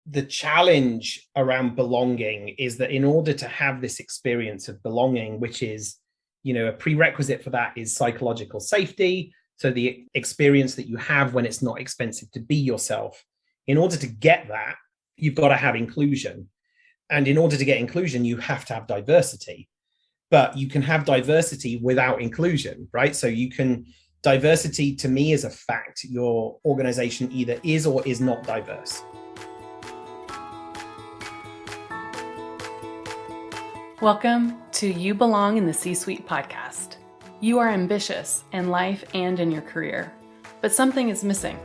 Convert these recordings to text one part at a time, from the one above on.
the challenge around belonging is that in order to have this experience of belonging, which is, a prerequisite for that is psychological safety. So the experience that you have when it's not expensive to be yourself. In order to get that, you've got to have inclusion. And in order to get inclusion, you have to have diversity. But you can have diversity without inclusion, right? So diversity to me is a fact. Your organization either is or is not diverse. Welcome to You Belong in the C-Suite podcast. You are ambitious in life and in your career, but something is missing.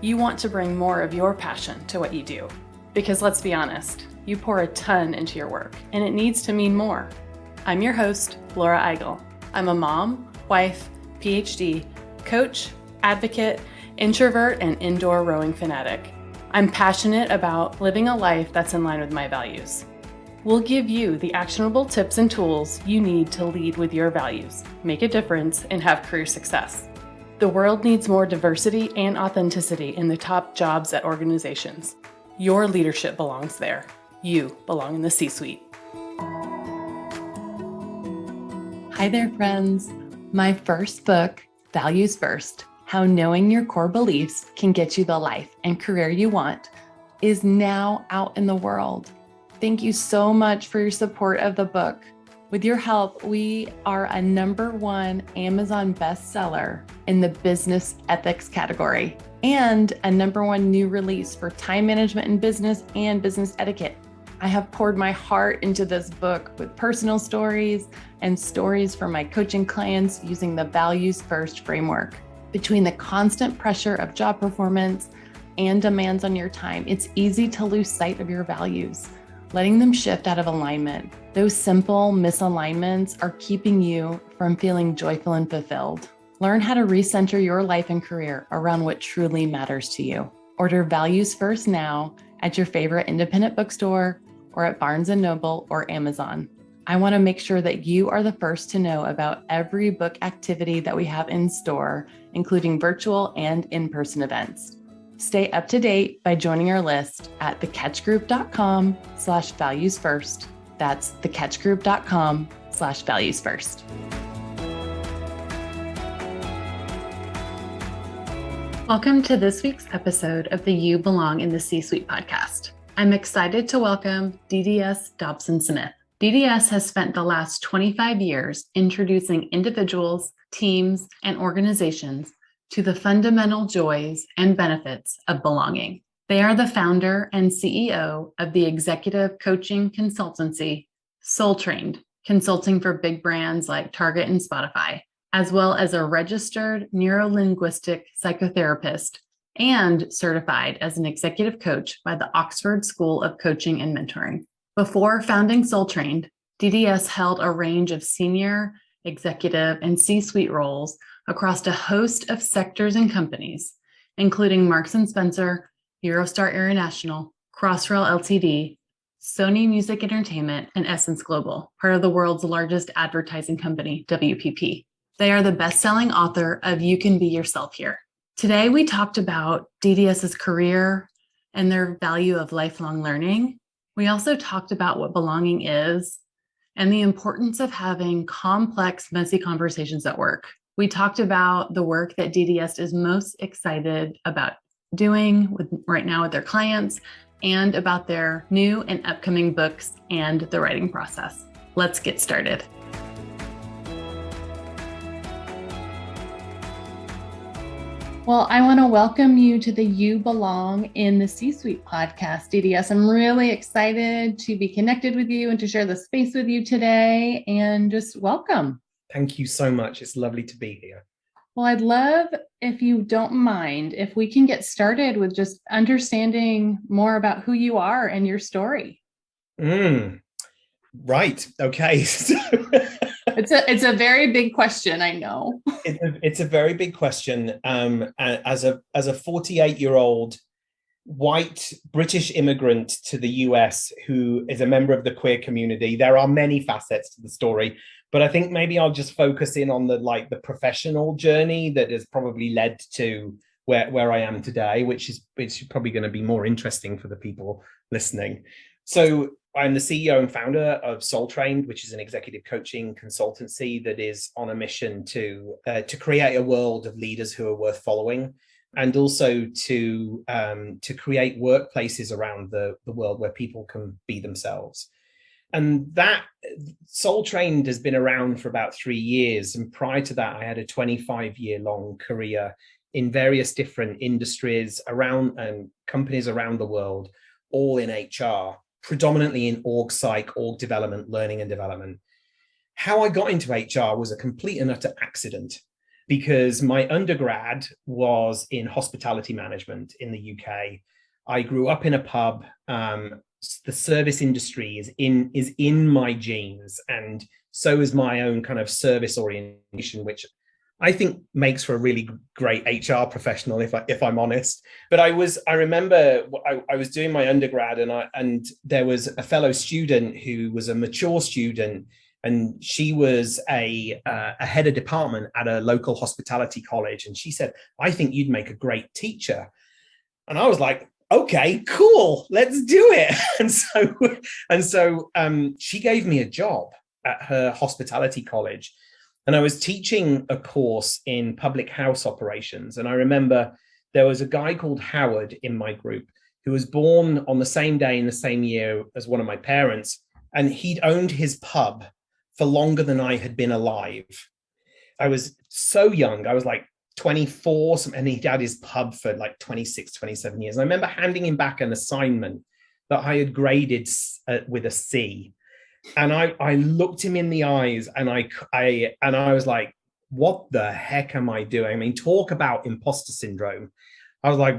You want to bring more of your passion to what you do. Because let's be honest, you pour a ton into your work, and it needs to mean more. I'm your host, Laura Eigel. I'm a mom, wife, PhD, coach, advocate, introvert, and indoor rowing fanatic. I'm passionate about living a life that's in line with my values. We'll give you the actionable tips and tools you need to lead with your values, make a difference, and have career success. The world needs more diversity and authenticity in the top jobs at organizations. Your leadership belongs there. You belong in the C-Suite. Hi there, friends. My first book, Values First: How Knowing Your Core Beliefs Can Get You the Life and Career You Want, is now out in the world. Thank you so much for your support of the book. With your help, we are a #1 Amazon bestseller in the business ethics category and a #1 new release for time management in business and business etiquette. I have poured my heart into this book with personal stories and stories from my coaching clients using the Values First framework. Between the constant pressure of job performance and demands on your time, it's easy to lose sight of your values, letting them shift out of alignment. Those simple misalignments are keeping you from feeling joyful and fulfilled. Learn how to recenter your life and career around what truly matters to you. Order Values First now at your favorite independent bookstore or at Barnes & Noble or Amazon. I want to make sure that you are the first to know about every book activity that we have in store, including virtual and in-person events. Stay up to date by joining our list at thecatchgroup.com/valuesfirst. That's thecatchgroup.com/valuesfirst. Welcome to this week's episode of the You Belong in the C-Suite podcast. I'm excited to welcome DDS Dobson-Smith. DDS has spent the last 25 years introducing individuals, teams, and organizations to the fundamental joys and benefits of belonging. They are the founder and CEO of the executive coaching consultancy Soul Trained, consulting for big brands like Target and Spotify, as well as a registered neurolinguistic psychotherapist and certified as an executive coach by the Oxford School of Coaching and Mentoring. Before founding Soul Trained, DDS held a range of senior, executive, and C-suite roles across a host of sectors and companies, including Marks & Spencer, Eurostar International, Crossrail Ltd., Sony Music Entertainment, and Essence Global, part of the world's largest advertising company, WPP. They are the best-selling author of You Can Be Yourself Here. Today, we talked about DDS's career and their value of lifelong learning. We also talked about what belonging is and the importance of having complex, messy conversations at work. We talked about the work that DDS is most excited about doing right now with their clients and about their new and upcoming books and the writing process. Let's get started. Well, I want to welcome you to the You Belong in the C-Suite podcast, DDS. I'm really excited to be connected with you and to share the space with you today, and just welcome. Thank you so much. It's lovely to be here. Well, I'd love, if you don't mind, if we can get started with just understanding more about who you are and your story. Right. Okay. It's a very big question, I know. It's a very big question. As a 48-year-old white British immigrant to the US who is a member of the queer community, there are many facets to the story. But I think maybe I'll just focus in on the professional journey that has probably led to where I am today, which is probably going to be more interesting for the people listening. So I'm the CEO and founder of Soul Trained, which is an executive coaching consultancy that is on a mission to create a world of leaders who are worth following, and also to create workplaces around the world where people can be themselves. And that Soul Trained has been around for about 3 years. And prior to that, I had a 25-year-long career in various different industries around and companies around the world, all in HR, predominantly in org psych, org development, learning and development. How I got into HR was a complete and utter accident, because my undergrad was in hospitality management in the UK. I grew up in a pub. The service industry is in my genes, and so is my own kind of service orientation, which I think makes for a really great HR professional, if I'm honest. But I remember I was doing my undergrad, and there was a fellow student who was a mature student, and she was a head of department at a local hospitality college, and she said, "I think you'd make a great teacher." And I was like, "Okay, cool, let's do it." And so she gave me a job at her hospitality college. And I was teaching a course in public house operations. And I remember there was a guy called Howard in my group who was born on the same day in the same year as one of my parents. And he'd owned his pub for longer than I had been alive. I was so young. I was like 24, and he'd had his pub for like 26, 27 years. And I remember handing him back an assignment that I had graded with a C. And I looked him in the eyes, and I was like, "What the heck am I doing?" I mean, talk about imposter syndrome. I was like,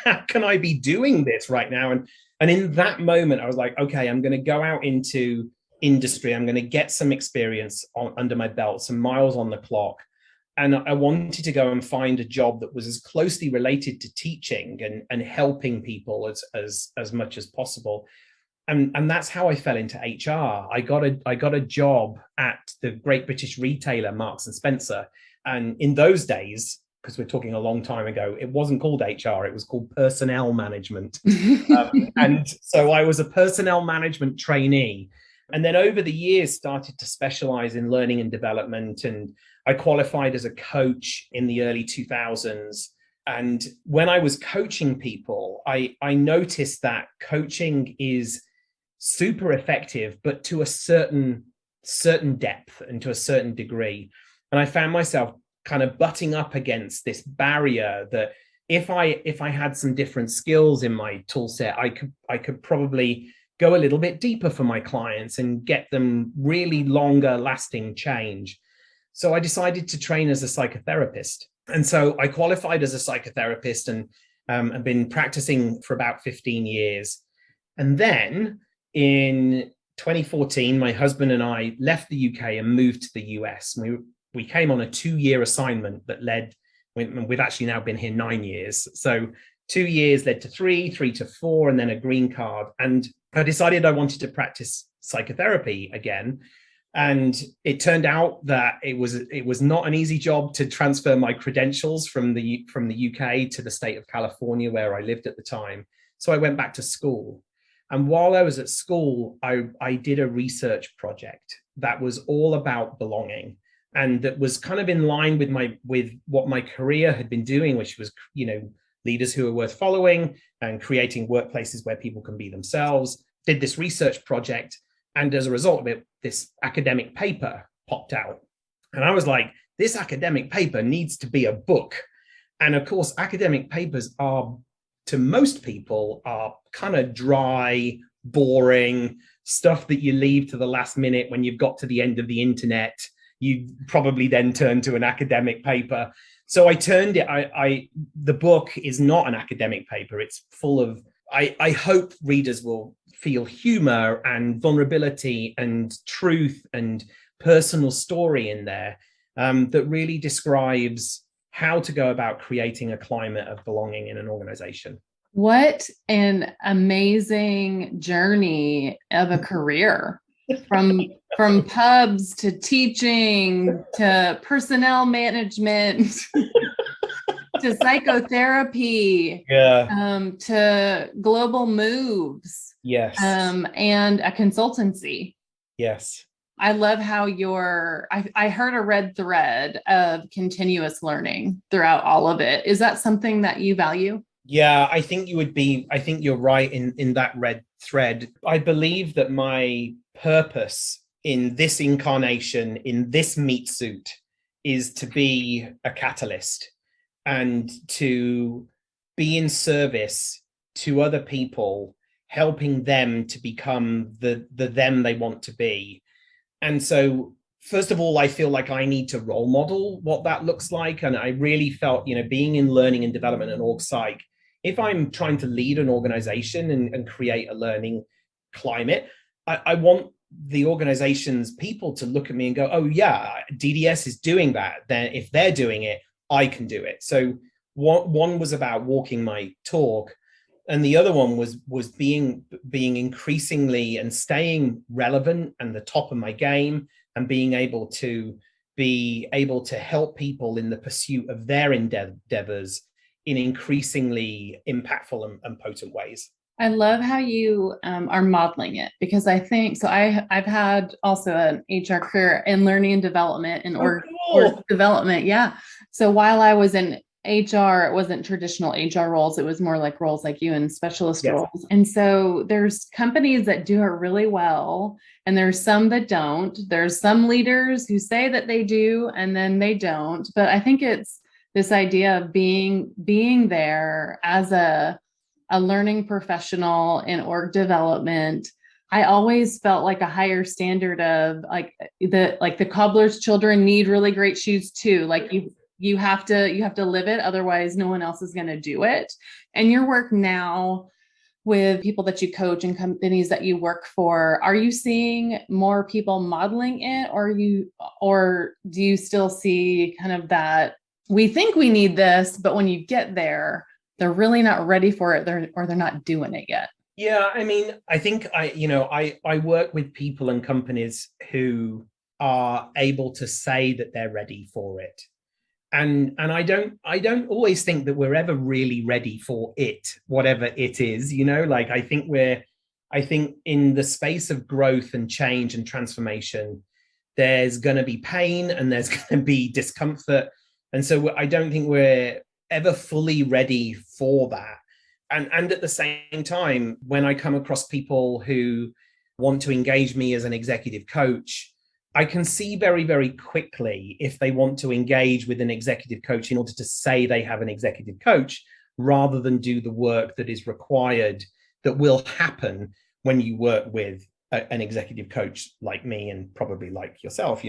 how can I be doing this right now? And in that moment, I was like, okay, I'm going to go out into industry. I'm going to get some experience under my belt, some miles on the clock. And I wanted to go and find a job that was as closely related to teaching and helping people as much as possible. And that's how I fell into HR. I got a job at the great British retailer Marks and Spencer. And in those days, because we're talking a long time ago, it wasn't called HR, it was called personnel management. And so I was a personnel management trainee. And then over the years started to specialize in learning and development. And I qualified as a coach in the early 2000s. And when I was coaching people, I noticed that coaching is super effective, but to a certain depth and to a certain degree. And I found myself kind of butting up against this barrier that if I had some different skills in my tool set, I could probably go a little bit deeper for my clients and get them really longer lasting change. So I decided to train as a psychotherapist. And so I qualified as a psychotherapist, and I've been practicing for about 15 years. And then in 2014, my husband and I left the UK and moved to the US. We came on a 2-year assignment that we've actually now been here 9 years. So 2 years led to 3 to 4, and then a green card. And I decided I wanted to practice psychotherapy again. And it turned out that it was not an easy job to transfer my credentials from the UK to the state of California, where I lived at the time. So I went back to school. And while I was at school, I did a research project that was all about belonging, and that was kind of in line with what my career had been doing, which was, leaders who are worth following and creating workplaces where people can be themselves. Did this research project, and as a result of it, this academic paper popped out. And I was like, this academic paper needs to be a book. And of course, academic papers are, to most people, are kind of dry, boring stuff that you leave to the last minute when you've got to the end of the internet. You probably then turn to an academic paper. So I turned it. The book is not an academic paper. It's full of, I hope readers will feel humor and vulnerability and truth and personal story in there that really describes how to go about creating a climate of belonging in an organization. What an amazing journey of a career, from pubs to teaching to personnel management. to psychotherapy, to global moves, yes, and a consultancy. yes. I love how I heard a red thread of continuous learning throughout all of it. Is that something that you value? Yeah, I think you're right in that red thread. I believe that my purpose in this incarnation, in this meat suit, is to be a catalyst and to be in service to other people, helping them to become the them they want to be. And so, first of all, I feel like I need to role model what that looks like. And I really felt, being in learning and development and org psych, if I'm trying to lead an organization and create a learning climate, I want the organization's people to look at me and go, oh yeah, DDS is doing that. Then if they're doing it, I can do it. So one was about walking my talk, and the other one was being increasingly and staying relevant and the top of my game, and being able to help people in the pursuit of their endeavors in increasingly impactful and potent ways. I love how you are modeling it, because I think so. I've had also an HR career in learning and development and org development. Yeah. So while I was in HR, it wasn't traditional HR roles. It was more like roles like you and specialist roles. And so there's companies that do it really well, and there's some that don't. There's some leaders who say that they do, and then they don't. But I think it's this idea of being there as a learning professional in org development. I always felt like a higher standard of the cobbler's children need really great shoes too. Like you have to live it, otherwise no one else is going to do it. And your work now with people that you coach and companies that you work for, are you seeing more people modeling it, or do you still see kind of that we think we need this, but when you get there, they're really not ready for it, they're not doing it yet? Yeah, I mean, I think I work with people and companies who are able to say that they're ready for it. And I don't always think that we're ever really ready for it, whatever it is, like I think in the space of growth and change and transformation, there's going to be pain and there's going to be discomfort. And so I don't think we're ever fully ready for that. And at the same time, when I come across people who want to engage me as an executive coach, I can see very, very quickly if they want to engage with an executive coach in order to say they have an executive coach, rather than do the work that is required, that will happen when you work with an executive coach like me, and probably like yourself.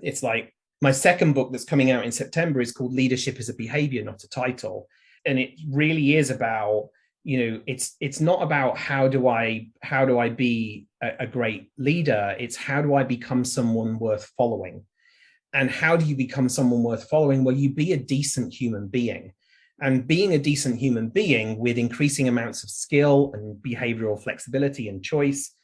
It's like my second book that's coming out in September is called Leadership is a Behavior, Not a Title. And it really is about, it's not about how do I be a great leader. It's how do I become someone worth following? And how do you become someone worth following? Well, you be a decent human being. And being a decent human being with increasing amounts of skill and behavioral flexibility and choice.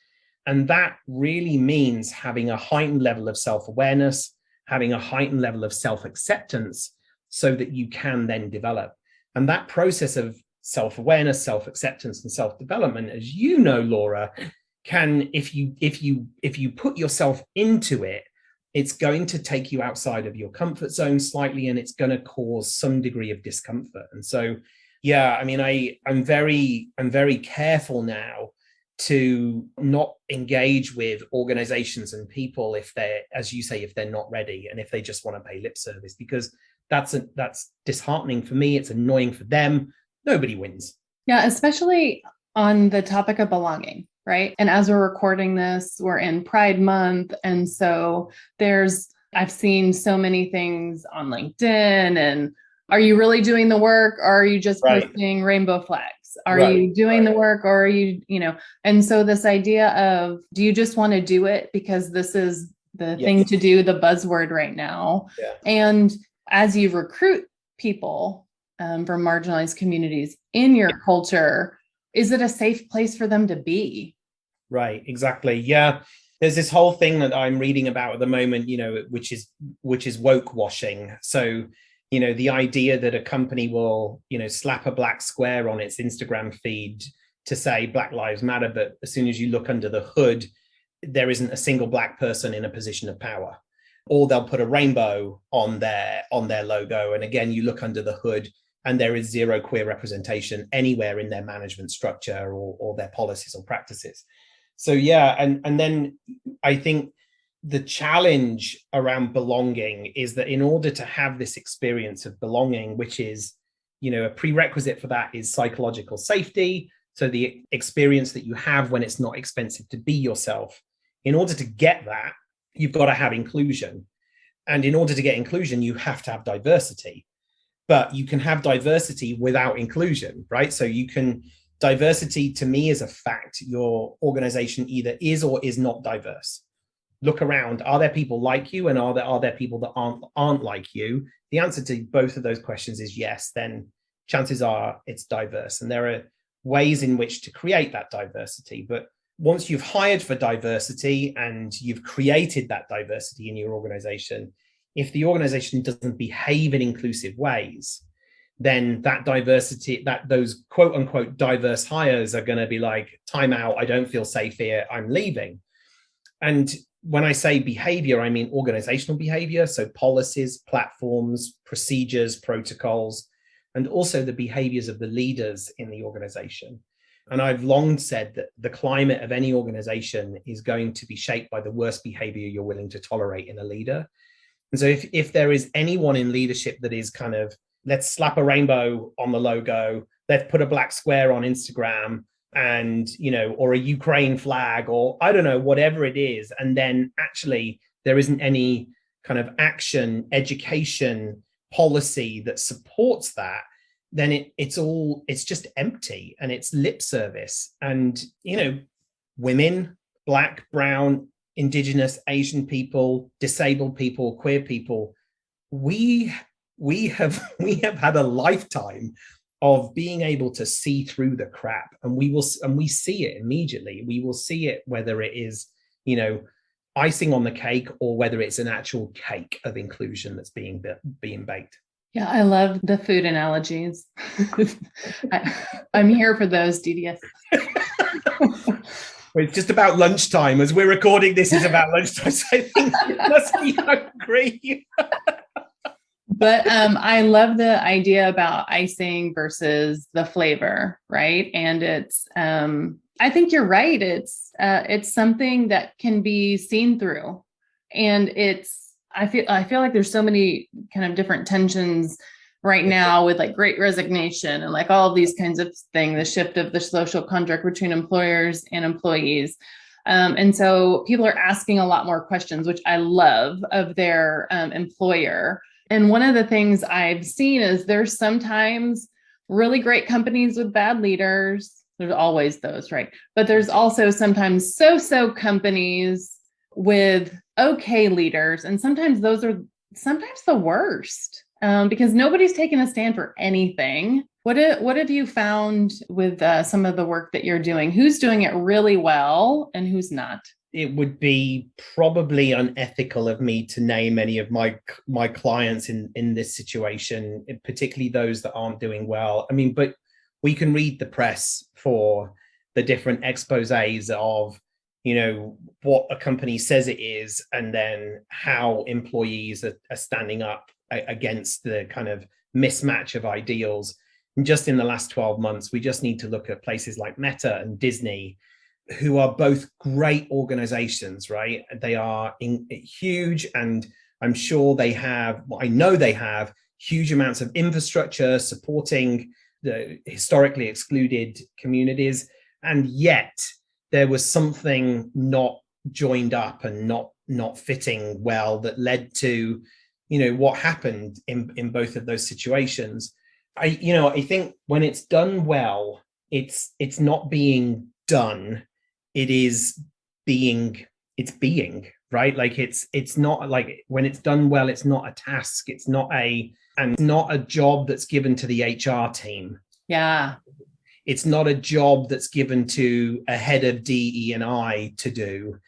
And that really means having a heightened level of self-awareness, having a heightened level of self-acceptance, so that you can then develop. And that process of self-awareness, self-acceptance, and self-development, as you know, Laura, can, if you put yourself into it, it's going to take you outside of your comfort zone slightly, and it's going to cause some degree of discomfort. And so, yeah, I mean, I'm very careful now to not engage with organizations and people if they're, as you say, if they're not ready, and if they just want to pay lip service, because that's disheartening for me. It's annoying for them. Nobody wins. Yeah, especially on the topic of belonging, right? And as we're recording this, we're in Pride Month. And so I've seen so many things on LinkedIn, and are you really doing the work, or are you just posting rainbow flags? Are you doing the work, or are you, and so this idea of, do you just want to do it because this is the thing to do, the buzzword right now? Yeah. And as you recruit people from marginalized communities in your culture, is it a safe place for them to be? Right, exactly. Yeah. There's this whole thing that I'm reading about at the moment, which is woke washing. So The idea that a company will, slap a black square on its Instagram feed to say Black Lives Matter, but as soon as you look under the hood, there isn't a single Black person in a position of power. Or they'll put a rainbow on their logo. And again, you look under the hood and there is zero queer representation anywhere in their management structure or their policies or practices. So yeah, and then I think the challenge around belonging is that in order to have this experience of belonging, which is, a prerequisite for that is psychological safety. So the experience that you have when it's not expensive to be yourself. In order to get that, you've got to have inclusion. And in order to get inclusion, you have to have diversity. But you can have diversity without inclusion, right? So diversity to me is a fact. Your organization either is or is not diverse. Look around. Are there people like you? And are there people that aren't like you? The answer to both of those questions is yes. Then chances are it's diverse. And there are ways in which to create that diversity. But once you've hired for diversity and you've created that diversity in your organization, if the organization doesn't behave in inclusive ways, then that diversity, those quote unquote diverse hires are going to be like, time out, I don't feel safe here, I'm leaving. And when I say behavior, I mean organizational behavior. So policies, platforms, procedures, protocols, and also the behaviors of the leaders in the organization. And I've long said that the climate of any organization is going to be shaped by the worst behavior you're willing to tolerate in a leader. And so if there is anyone in leadership that is kind of, let's slap a rainbow on the logo, let's put a black square on Instagram, and, or a Ukraine flag, or I don't know, whatever it is. And then actually there isn't any kind of action, education, policy that supports that, then it's just empty and it's lip service. And, women, Black, brown, Indigenous, Asian people, disabled people, queer people, we have had a lifetime of being able to see through the crap, and we see it immediately. We will see it whether it is, icing on the cake or whether it's an actual cake of inclusion that's being baked. Yeah, I love the food analogies. I'm here for those, DDS. It's just about lunchtime. As we're recording, this is about lunchtime. So I think you must be hungry. But I love the idea about icing versus the flavor, right? And it's, I think you're right. It's something that can be seen through, and I feel like there's so many kind of different tensions right now with like Great Resignation and like all of these kinds of things, the shift of the social contract between employers and employees. And so people are asking a lot more questions, which I love, of their employer. And one of the things I've seen is there's sometimes really great companies with bad leaders. There's always those, right? But there's also sometimes so-so companies with okay leaders. And sometimes those are the worst because nobody's taking a stand for anything. What have you found with some of the work that you're doing? Who's doing it really well and who's not? It would be probably unethical of me to name any of my clients in this situation, particularly those that aren't doing well. I mean, but we can read the press for the different exposés of, what a company says it is, and then how employees are standing up against the kind of mismatch of ideals. And just in the last 12 months, we just need to look at places like Meta and Disney, who are both great organizations, right? They are huge, and I'm sure I know they have huge amounts of infrastructure supporting the historically excluded communities. And yet there was something not joined up and not fitting well that led to, what happened in both of those situations. I think when it's done well, it's not being done. It's being, right? Like it's not like, when it's done well, it's not a task. It's not a job that's given to the HR team. Yeah. It's not a job that's given to a head of DE&I to do.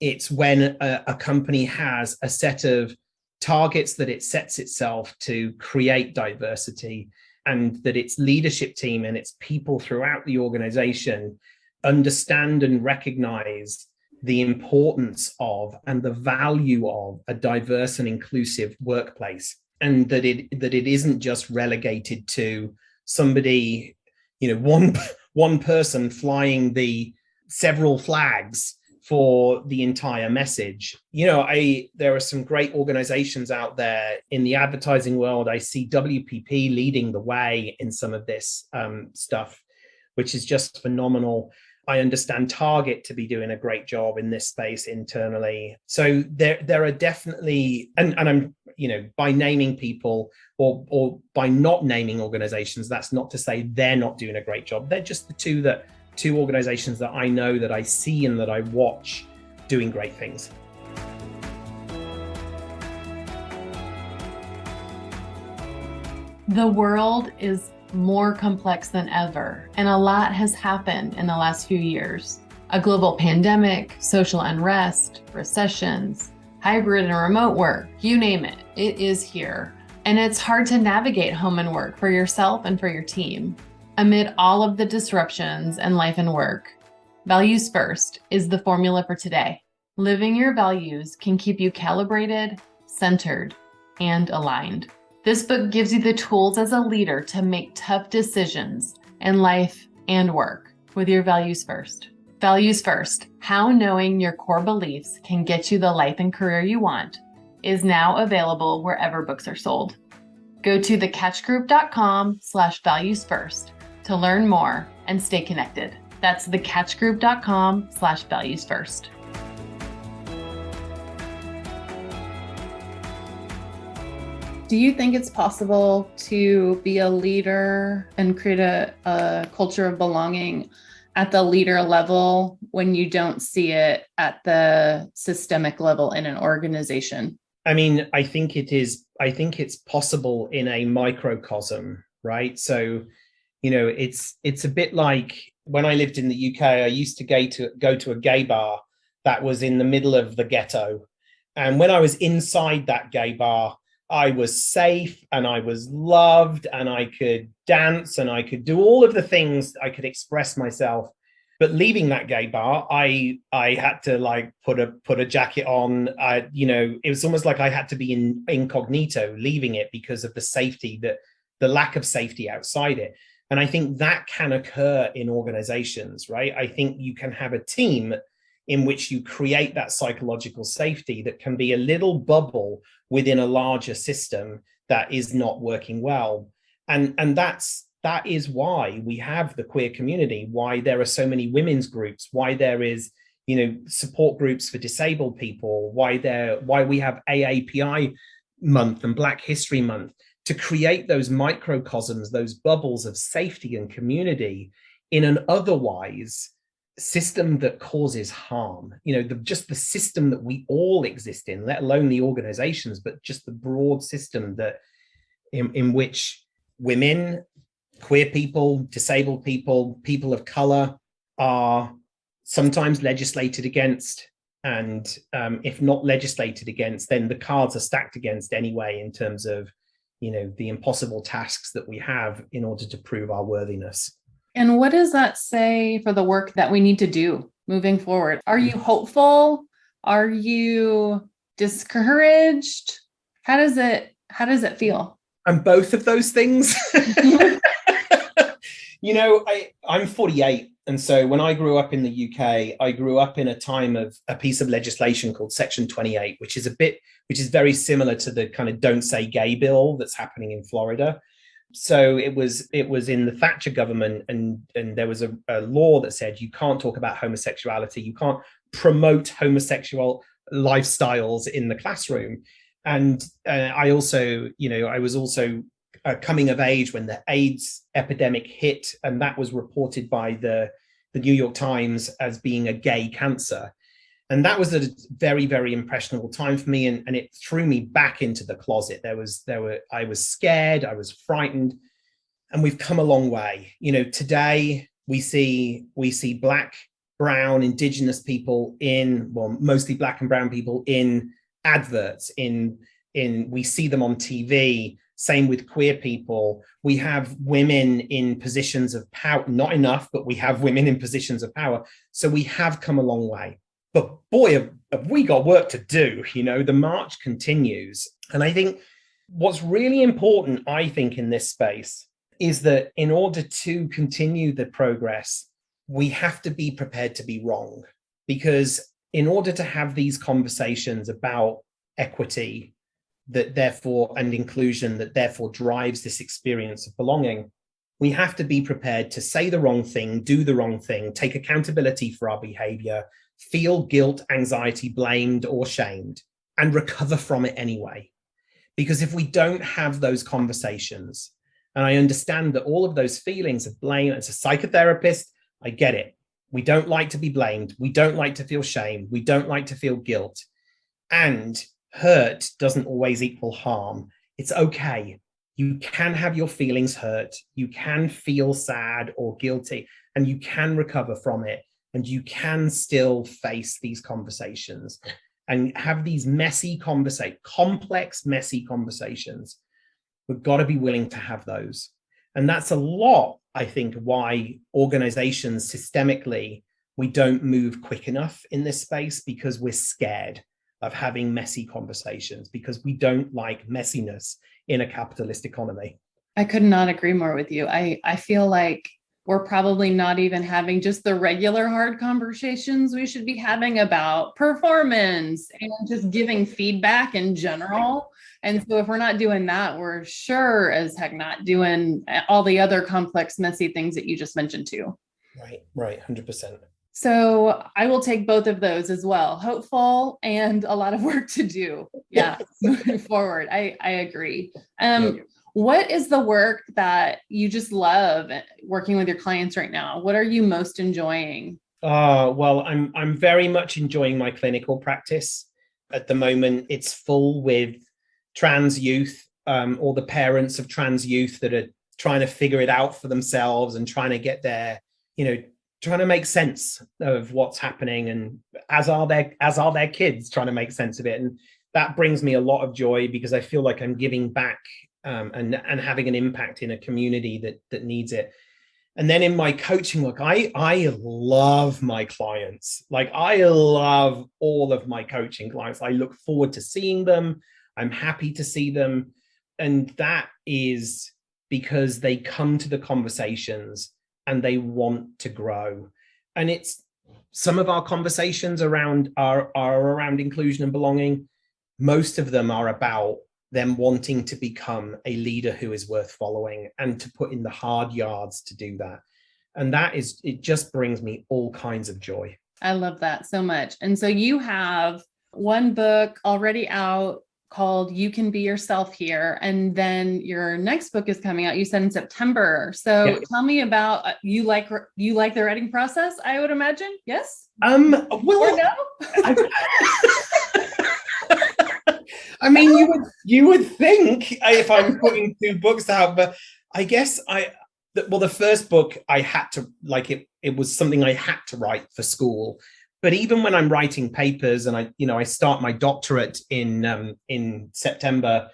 It's when a company has a set of targets that it sets itself to create diversity, and that its leadership team and its people throughout the organization understand and recognize the importance of and the value of a diverse and inclusive workplace, and that it isn't just relegated to somebody, one person flying the several flags for the entire message. There are some great organizations out there in the advertising world. I see WPP leading the way in some of this stuff, which is just phenomenal. I understand Target to be doing a great job in this space internally. So there are definitely, and I'm, by naming people or by not naming organizations, that's not to say they're not doing a great job. They're just the two organizations that I know, that I see and that I watch doing great things. The world is more complex than ever, and a lot has happened in the last few years. A global pandemic, social unrest, recessions, hybrid and remote work, you name it, it is here. And it's hard to navigate home and work for yourself and for your team. Amid all of the disruptions in life and work, values first is the formula for today. Living your values can keep you calibrated, centered, and aligned. This book gives you the tools as a leader to make tough decisions in life and work with your values first. Values First, How Knowing Your Core Beliefs Can Get You the Life and Career You Want, is now available wherever books are sold. Go to thecatchgroup.com/valuesfirst to learn more and stay connected. That's thecatchgroup.com/valuesfirst. Do you think it's possible to be a leader and create a culture of belonging at the leader level when you don't see it at the systemic level in an organization? I mean, I think it's possible in a microcosm, right? So, it's a bit like when I lived in the UK, I used to go to a gay bar that was in the middle of the ghetto. And when I was inside that gay bar, I was safe and I was loved and I could dance and I could do all of the things, I could express myself. But leaving that gay bar, I had to put a jacket on. It was almost like I had to be in incognito leaving it because of the lack of safety outside it. And I think that can occur in organizations, right? I think you can have a team in which you create that psychological safety that can be a little bubble within a larger system that is not working well. And that is why we have the queer community, why there are so many women's groups, why there is, support groups for disabled people, why we have AAPI month and Black History Month, to create those microcosms, those bubbles of safety and community in an otherwise system that causes harm. Just the system that we all exist in, let alone the organizations, but just the broad system that in which women, queer people, disabled people, people of color are sometimes legislated against. And if not legislated against, then the cards are stacked against anyway, in terms of, the impossible tasks that we have in order to prove our worthiness. And what does that say for the work that we need to do moving forward? Are you hopeful? Are you discouraged? How does it feel? I'm both of those things. I'm 48. And so when I grew up in the UK, I grew up in a time of a piece of legislation called Section 28, which is very similar to the kind of Don't Say Gay bill that's happening in Florida. So it was in the Thatcher government, and there was a law that said you can't talk about homosexuality, you can't promote homosexual lifestyles in the classroom. And I was also coming of age when the AIDS epidemic hit, and that was reported by the New York Times as being a gay cancer. And that was a very, very impressionable time for me, and it threw me back into the closet. I was scared, I was frightened, and we've come a long way. Today we see Black, brown, indigenous people mostly Black and brown people in adverts, in we see them on TV. Same with queer people. We have women in positions of power, not enough, but we have women in positions of power. So we have come a long way. But boy, have we got work to do. The march continues. And I think what's really important, I think, in this space is that in order to continue the progress, we have to be prepared to be wrong. Because in order to have these conversations about equity, and inclusion that therefore drives this experience of belonging, we have to be prepared to say the wrong thing, do the wrong thing, take accountability for our behavior, feel guilt, anxiety, blamed or shamed, and recover from it anyway. Because if we don't have those conversations, and I understand that all of those feelings of blame, as a psychotherapist, I get it. We don't like to be blamed. We don't like to feel shame. We don't like to feel guilt. And hurt doesn't always equal harm. It's okay. You can have your feelings hurt. You can feel sad or guilty, and you can recover from it. And you can still face these conversations and have these complex, messy conversations. We've got to be willing to have those. And that's a lot, I think, why organizations systemically, we don't move quick enough in this space, because we're scared of having messy conversations, because we don't like messiness in a capitalist economy. I could not agree more with you. I feel like we're probably not even having just the regular hard conversations we should be having about performance and just giving feedback in general. And so if we're not doing that, we're sure as heck not doing all the other complex, messy things that you just mentioned too. Right, 100%. So I will take both of those as well. Hopeful and a lot of work to do. Yeah, moving forward. I agree. What is the work that you just love working with your clients right now? What are you most enjoying? Well, I'm very much enjoying my clinical practice. At the moment, it's full with trans youth, or the parents of trans youth that are trying to figure it out for themselves and trying to get their, trying to make sense of what's happening, and as are their kids trying to make sense of it. And that brings me a lot of joy, because I feel like I'm giving back and having an impact in a community that needs it. And then in my coaching work, I love my clients. Like, I love all of my coaching clients. I look forward to seeing them. I'm happy to see them. And that is because they come to the conversations and they want to grow. And it's some of our conversations are around inclusion and belonging. Most of them are about them wanting to become a leader who is worth following, and to put in the hard yards to do that. And it just brings me all kinds of joy. I love that so much. And so you have one book already out called You Can Be Yourself Here. And then your next book is coming out, you said, in September. So Tell me about, you like the writing process, I would imagine? Yes? Well, or no? I mean, you would think, if I'm putting two books out, but I guess the first book I had to, it was something I had to write for school. But even when I'm writing papers, and I start my doctorate in September.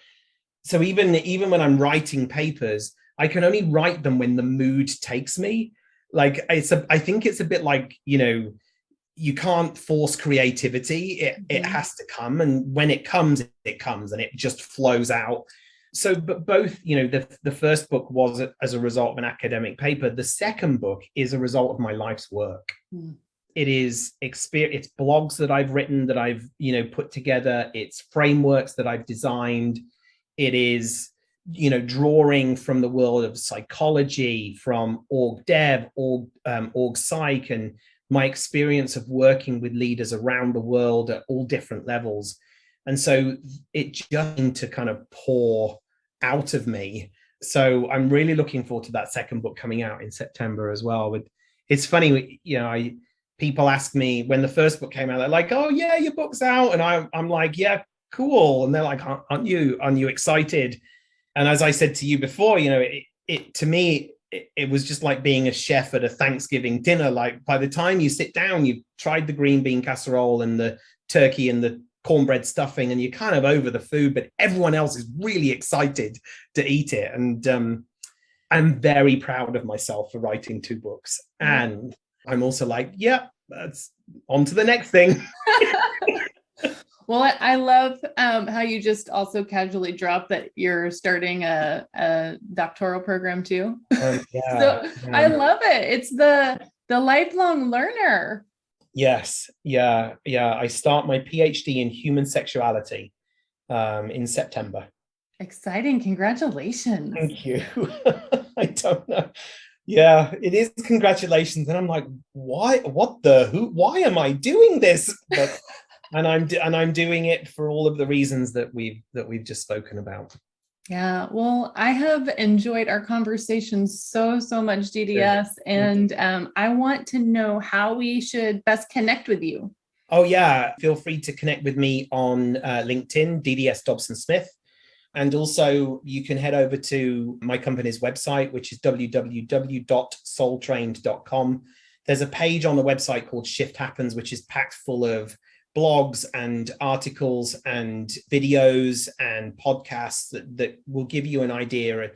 So even when I'm writing papers, I can only write them when the mood takes me. I think it's a bit like, you can't force creativity. It has to come. And when it comes, and it just flows out. So, but both, the first book was as a result of an academic paper. The second book is a result of my life's work. It is it's blogs that I've written, that I've, put together. It's frameworks that I've designed. It is, drawing from the world of psychology, from org dev, org psych, and my experience of working with leaders around the world at all different levels. And so it just to kind of pour out of me. So I'm really looking forward to that second book coming out in September as well. It's funny, people ask me when the first book came out, they're like, "Oh yeah, your book's out," and I'm like, "Yeah, cool." And they're like, "Aren't you excited?" And as I said to you before, it to me, it was just like being a chef at a Thanksgiving dinner. Like, by the time you sit down, you've tried the green bean casserole and the turkey and the cornbread stuffing and you're kind of over the food, but everyone else is really excited to eat it. And I'm very proud of myself for writing 2 books. And I'm also like, yeah, that's on to the next thing. Well, I love how you just also casually drop that you're starting a doctoral program too. I love it. It's the lifelong learner. Yes. Yeah. I start my PhD in human sexuality in September. Exciting. Congratulations. Thank you. I don't know. Yeah, it is congratulations. And I'm like, why am I doing this? But and I'm doing it for all of the reasons that we've just spoken about. Yeah, well, I have enjoyed our conversation so much, DDS, and I want to know how we should best connect with you. Oh yeah, feel free to connect with me on LinkedIn, DDS Dobson-Smith. And also you can head over to my company's website, which is www.soultrained.com. There's a page on the website called Shift Happens, which is packed full of blogs and articles and videos and podcasts that will give you an idea,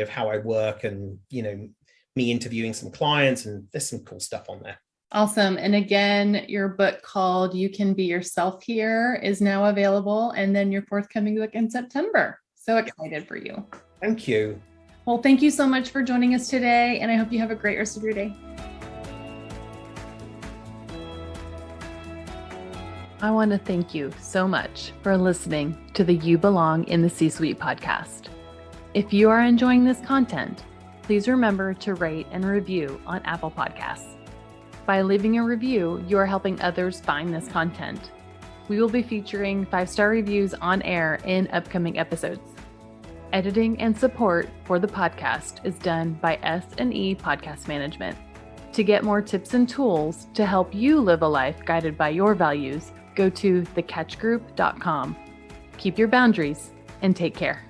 of how I work and, me interviewing some clients, and there's some cool stuff on there. Awesome. And again, your book called You Can Be Yourself Here is now available. And then your forthcoming book in September. So excited for you. Thank you. Well, thank you so much for joining us today. And I hope you have a great rest of your day. I want to thank you so much for listening to the You Belong in the C-Suite podcast. If you are enjoying this content, please remember to rate and review on Apple Podcasts. By leaving a review, you are helping others find this content. We will be featuring 5-star reviews on air in upcoming episodes. Editing and support for the podcast is done by S&E Podcast Management. To get more tips and tools to help you live a life guided by your values, go to thecatchgroup.com. Keep your boundaries and take care.